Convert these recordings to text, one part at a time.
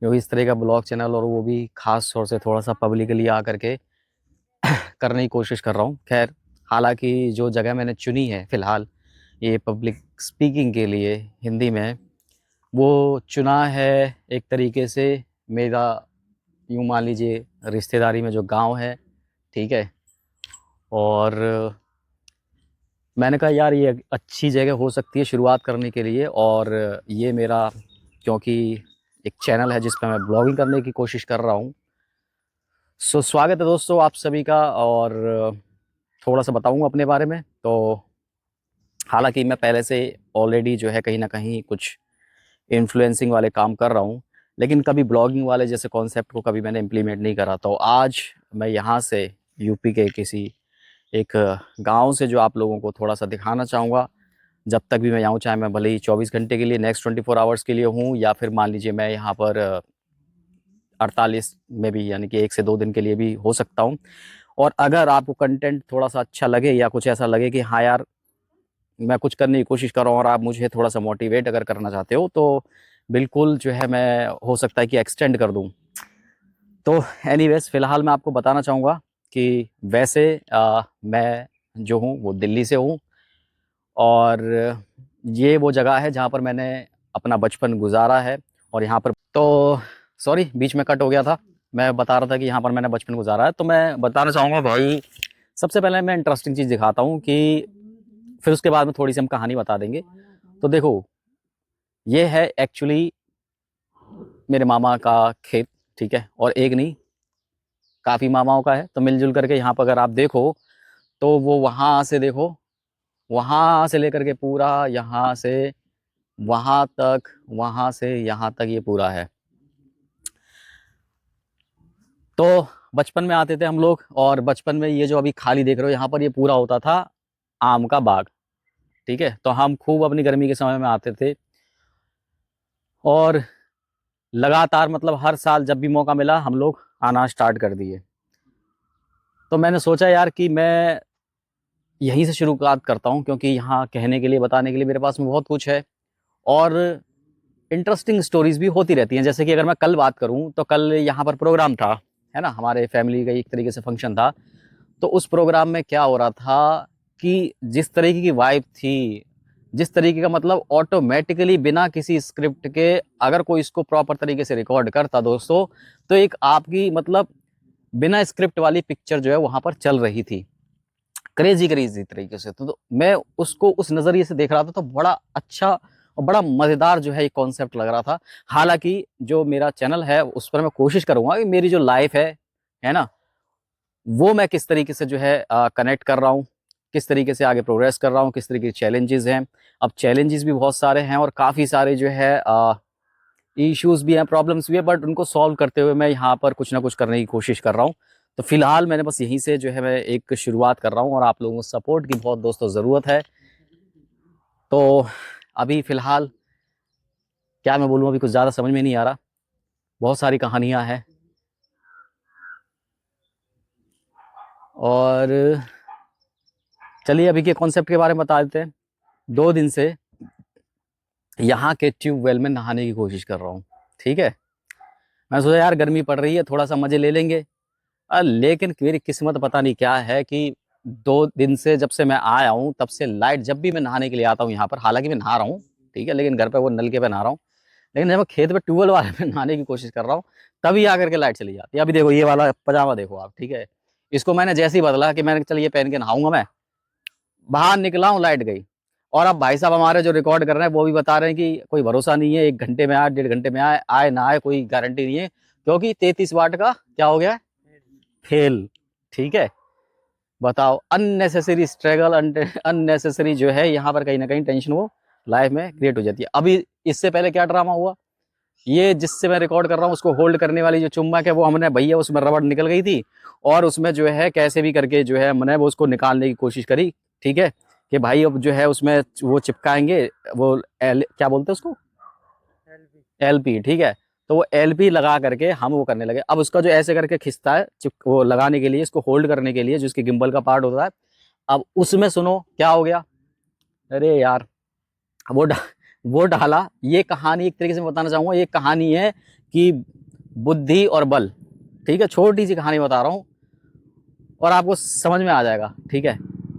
क्योंकि इस तरह का ब्लॉग चैनल और वो भी खास तौर से थोड़ा सा पब्लिकली आकर के करने की कोशिश कर रहा हूँ। खैर, हालांकि जो जगह मैंने चुनी है फ़िलहाल ये पब्लिक स्पीकिंग के लिए हिंदी में, वो चुना है एक तरीके से मेरा, यूँ मान लीजिए रिश्तेदारी में जो गांव है, ठीक है। और मैंने कहा यार ये अच्छी जगह हो सकती है शुरुआत करने के लिए। और ये मेरा, क्योंकि एक चैनल है जिस पर मैं ब्लॉगिंग करने की कोशिश कर रहा हूँ। सो स्वागत है दोस्तों आप सभी का। और थोड़ा सा बताऊँ अपने बारे में। तो हालांकि मैं पहले से ऑलरेडी जो है कहीं ना कहीं कुछ इन्फ्लुएंसिंग वाले काम कर रहा हूँ, लेकिन कभी ब्लॉगिंग वाले जैसे कॉन्सेप्ट को कभी मैंने इम्प्लीमेंट नहीं करा। तो आज मैं यहाँ से यूपी के किसी एक गांव से जो आप लोगों को थोड़ा सा दिखाना चाहूँगा। जब तक भी मैं यहाँ हूँ, चाहे मैं भले ही 24 घंटे के लिए, नेक्स्ट 24 आवर्स के लिए हूँ, या फिर मान लीजिए मैं यहाँ पर 48 में भी, यानी कि 1 से 2 दिन के लिए भी हो सकता हूँ। और अगर आपको कंटेंट थोड़ा सा अच्छा लगे या कुछ ऐसा लगे कि हाँ यार मैं कुछ करने की कोशिश कर रहा हूँ और आप मुझे थोड़ा सा मोटिवेट अगर करना चाहते हो, तो बिल्कुल जो है मैं हो सकता है कि एक्सटेंड कर दूँ। तो एनीवेज फ़िलहाल मैं आपको बताना चाहूँगा कि वैसे मैं जो हूँ वो दिल्ली से हूँ। और ये वो जगह है जहाँ पर मैंने अपना बचपन गुजारा है। और यहाँ पर तो सॉरी बीच में कट हो गया था। मैं बता रहा था कि यहाँ पर मैंने बचपन गुजारा है। तो मैं बताना चाहूँगा भाई, सबसे पहले मैं इंटरेस्टिंग चीज़ दिखाता हूँ कि फिर उसके बाद में थोड़ी सी हम कहानी बता देंगे। तो देखो, ये है एक्चुअली मेरे मामा का खेत, ठीक है। और एक नहीं, काफ़ी मामाओं का है। तो मिलजुल करके यहाँ पर अगर आप देखो तो वो वहाँ से देखो, वहाँ से लेकर के पूरा यहाँ से वहाँ तक, वहाँ से यहाँ तक ये पूरा है। तो बचपन में आते थे हम लोग, और बचपन में ये जो अभी खाली देख रहे हो यहाँ पर, ये पूरा होता था आम का बाग, ठीक है। तो हम खूब अपनी गर्मी के समय में आते थे, और लगातार मतलब हर साल जब भी मौका मिला हम लोग आना स्टार्ट कर दिए। तो मैंने सोचा यार कि मैं यहीं से शुरुआत करता हूँ, क्योंकि यहाँ कहने के लिए, बताने के लिए मेरे पास में बहुत कुछ है। और इंटरेस्टिंग स्टोरीज भी होती रहती हैं। जैसे कि अगर मैं कल बात करूं, तो कल यहाँ पर प्रोग्राम था, है ना, हमारे फैमिली का एक तरीके से फंक्शन था। तो उस प्रोग्राम में क्या हो रहा था कि जिस तरीके की वाइब थी, जिस तरीके का मतलब ऑटोमेटिकली बिना किसी स्क्रिप्ट के अगर कोई इसको प्रॉपर तरीके से रिकॉर्ड करता दोस्तों, तो एक आपकी मतलब बिना स्क्रिप्ट वाली पिक्चर जो है वहां पर चल रही थी, क्रेजी क्रेजी तरीके से। तो मैं उसको उस नज़रिए से देख रहा था, तो बड़ा अच्छा और बड़ा मज़ेदार जो है ये कॉन्सेप्ट लग रहा था। हालांकि जो मेरा चैनल है उस पर मैं कोशिश करूंगा कि मेरी जो लाइफ है ना, वो मैं किस तरीके से जो है कनेक्ट कर रहा हूँ, किस तरीके से आगे प्रोग्रेस कर रहा हूँ, किस तरीके के चैलेंजेस हैं। अब चैलेंजेस भी बहुत सारे हैं और काफ़ी सारे जो है इश्यूज भी हैं, प्रॉब्लम्स भी है, बट उनको सॉल्व करते हुए मैं यहाँ पर कुछ ना कुछ करने की कोशिश कर रहा हूँ। तो फिलहाल मैंने बस यहीं से जो है मैं एक शुरुआत कर रहा हूँ, और आप लोगों को सपोर्ट की बहुत दोस्तों ज़रूरत है। तो अभी फिलहाल क्या मैं बोलूँ, अभी कुछ ज़्यादा समझ में नहीं आ रहा, बहुत सारी कहानियाँ हैं। और चलिए अभी के कॉन्सेप्ट के बारे में बता देते हैं। 2 दिन से यहाँ के ट्यूबवेल में नहाने की कोशिश कर रहा हूँ, ठीक है। मैं सोचा यार गर्मी पड़ रही है, थोड़ा सा मज़े ले लेंगे। लेकिन मेरी किस्मत पता नहीं क्या है कि 2 दिन से जब से मैं आया हूँ तब से लाइट, जब भी मैं नहाने के लिए आता हूँ यहाँ पर, हालांकि मैं नहा रहा हूँ, ठीक है, लेकिन घर पे वो नलके पे नहा रहा हूँ, लेकिन जब मैं खेत पे ट्यूबवेल वाले में नहाने की कोशिश कर रहा हूँ तभी आकर के लाइट चली जाती है। अभी देखो ये वाला पजामा देखो आप, ठीक है, इसको मैंने जैसे ही बदला कि मैंने चल ये पहन के नहाऊंगा, मैं बाहर निकला हूँ लाइट गई। और अब भाई साहब हमारे जो रिकॉर्ड कर रहे हैं वो भी बता रहे हैं कि कोई भरोसा नहीं है, 1 घंटे में आए, 1.5 घंटे में आए, आए ना आए कोई गारंटी नहीं है, क्योंकि 33 वाट का क्या हो गया है, फेल, ठीक है। बताओ, अननेसेसरी स्ट्रगल, अननेसेसरी जो है यहाँ पर कहीं ना कहीं टेंशन वो लाइफ में क्रिएट हो जाती है। अभी इससे पहले क्या ड्रामा हुआ, ये जिससे मैं रिकॉर्ड कर रहा हूँ उसको होल्ड करने वाली जो चुम्बक है वो हमने, भैया उसमें रबड़ निकल गई थी, और उसमें जो है कैसे भी करके जो है मैंने वो उसको निकालने की कोशिश करी, ठीक है, कि भाई अब जो है उसमें वो चिपकाएंगे, वो क्या बोलते हैं उसको, एलपी, ठीक है। तो वो एलपी लगा करके हम वो करने लगे। अब उसका जो ऐसे करके खिंचता है चिप, वो लगाने के लिए, इसको होल्ड करने के लिए, जो इसके गिम्बल का पार्ट होता है, अब उसमें सुनो क्या हो गया। अरे यार, वो डा, वो डाला। ये कहानी एक तरीके से मैं बताना चाहूंगा, ये कहानी है कि बुद्धि और बल, ठीक है, छोटी सी कहानी बता रहा हूँ और आपको समझ में आ जाएगा, ठीक है।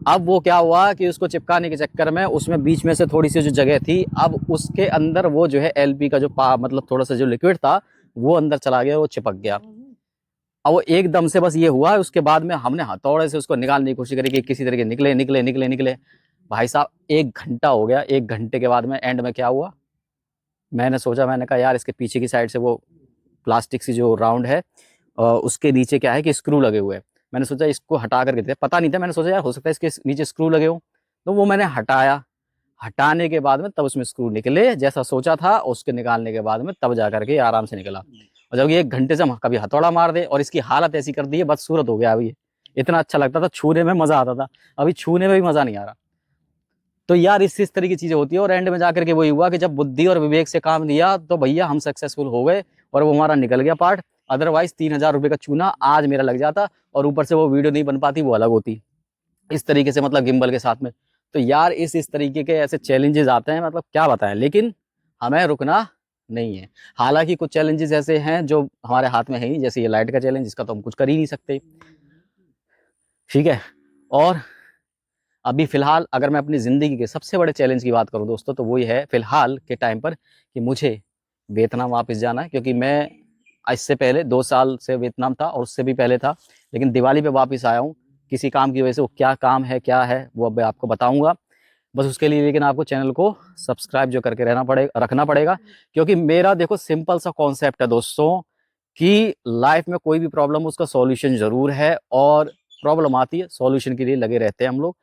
अब वो क्या हुआ कि उसको चिपकाने के चक्कर में उसमें बीच में से थोड़ी सी जो जगह थी, अब उसके अंदर वो जो है एलपी का जो मतलब थोड़ा सा जो लिक्विड था वो अंदर चला गया, वो चिपक गया। अब वो एकदम से बस ये हुआ, उसके बाद में हमने हथौड़े से उसको निकालने की कोशिश करी कि किसी तरीके निकले निकले निकले निकले। भाई साहब 1 घंटा हो गया। 1 घंटे के बाद में एंड में क्या हुआ, मैंने सोचा, मैंने कहा यार इसके पीछे की साइड से वो प्लास्टिक सी जो राउंड है उसके नीचे क्या है कि स्क्रू लगे हुए हैं। मैंने सोचा इसको हटा करके देखते, पता नहीं था, मैंने सोचा यार हो सकता है इसके नीचे स्क्रू लगे हो, तो वो मैंने हटाया। हटाने के बाद में तब उसमें स्क्रू निकले जैसा सोचा था, उसके निकालने के बाद में तब जा करके आराम से निकला। और जब ये 1 घंटे से हम कभी हथौड़ा मार दे और इसकी हालत ऐसी कर दी है, बदसूरत हो गया अभी। इतना अच्छा लगता था, छूने में मजा आता था, अभी छूने में भी मजा नहीं आ रहा। तो यार इस तरह की चीजें होती है और एंड में जाकर के वही हुआ कि जब बुद्धि और विवेक से काम लिया तो भैया हम सक्सेसफुल हो गए और वो हमारा निकल गया पार्ट। अदरवाइज 3,000 रुपये का चूना आज मेरा लग जाता और ऊपर से वो वीडियो नहीं बन पाती, वो अलग होती। इस तरीके से मतलब गिम्बल के साथ में। तो यार इस तरीके के ऐसे चैलेंजेस आते हैं, मतलब क्या बताएं, लेकिन हमें रुकना नहीं है। हालांकि कुछ चैलेंजेस ऐसे हैं जो हमारे हाथ में है ही, जैसे ये लाइट का चैलेंज, इसका तो हम कुछ कर ही नहीं सकते, ठीक है। और अभी फिलहाल अगर मैं अपनी ज़िंदगी के सबसे बड़े चैलेंज की बात करूं दोस्तों, तो वो ये है फिलहाल के टाइम पर कि मुझे वियतनाम वापस जाना है। क्योंकि मैं इससे पहले 2 साल से वियतनाम था और उससे भी पहले था, लेकिन दिवाली पे वापस आया हूँ किसी काम की वजह से। वो क्या काम है क्या है वो अब मैं आपको बताऊंगा, बस उसके लिए लेकिन आपको चैनल को सब्सक्राइब जो करके रखना पड़ेगा। क्योंकि मेरा देखो सिंपल सा कॉन्सेप्ट है दोस्तों कि लाइफ में कोई भी प्रॉब्लम उसका सॉल्यूशन ज़रूर है, और प्रॉब्लम आती है सॉल्यूशन के लिए लगे रहते हैं हम लोग।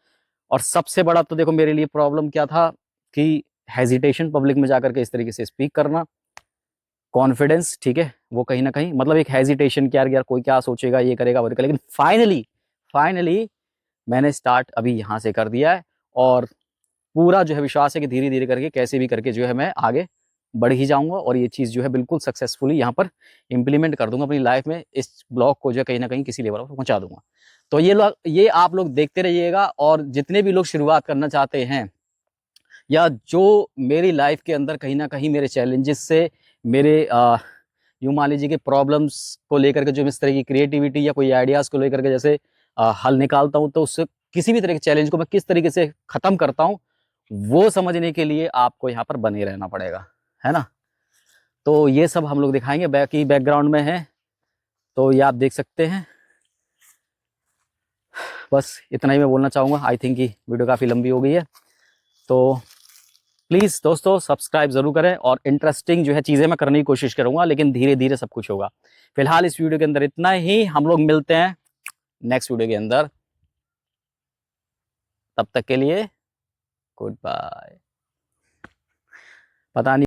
और सबसे बड़ा तो देखो मेरे लिए प्रॉब्लम क्या था कि हेजिटेशन, पब्लिक में जाकर के इस तरीके से स्पीक करना, कॉन्फिडेंस, ठीक है, वो कहीं ना कहीं मतलब एक हेजिटेशन कि यार कोई क्या सोचेगा, ये करेगा वो करेगा। लेकिन फाइनली मैंने स्टार्ट अभी यहाँ से कर दिया है और पूरा जो है विश्वास है कि धीरे धीरे करके कैसे भी करके जो है मैं आगे बढ़ ही जाऊंगा और ये चीज़ जो है बिल्कुल सक्सेसफुली यहाँ पर इम्प्लीमेंट कर दूंगा अपनी लाइफ में। इस ब्लॉग को जो है कहीं ना कहीं किसी लेवल पर पहुंचा दूंगा। तो ये आप लोग देखते रहिएगा, और जितने भी लोग शुरुआत करना चाहते हैं या जो मेरी लाइफ के अंदर कहीं ना कहीं मेरे चैलेंजेस से, मेरे यूँ मान लीजिए कि प्रॉब्लम्स को लेकर के जो इस तरह की क्रिएटिविटी या कोई आइडियाज़ को लेकर के जैसे हल निकालता हूँ, तो उससे किसी भी तरह के चैलेंज को मैं किस तरीके से ख़त्म करता हूँ, वो समझने के लिए आपको यहाँ पर बने रहना पड़ेगा, है ना। तो ये सब हम लोग दिखाएंगे, बाकी बैकग्राउंड में है तो ये आप देख सकते हैं। बस इतना ही मैं बोलना चाहूँगा। आई थिंक कि वीडियो काफ़ी लंबी हो गई है, तो प्लीज़ दोस्तों सब्सक्राइब ज़रूर करें। और इंटरेस्टिंग जो है चीज़ें मैं करने की कोशिश करूँगा, लेकिन धीरे धीरे सब कुछ होगा। फिलहाल इस वीडियो के अंदर इतना ही, हम लोग मिलते हैं नेक्स्ट वीडियो के अंदर। तब तक के लिए गुड बाय। पता नहीं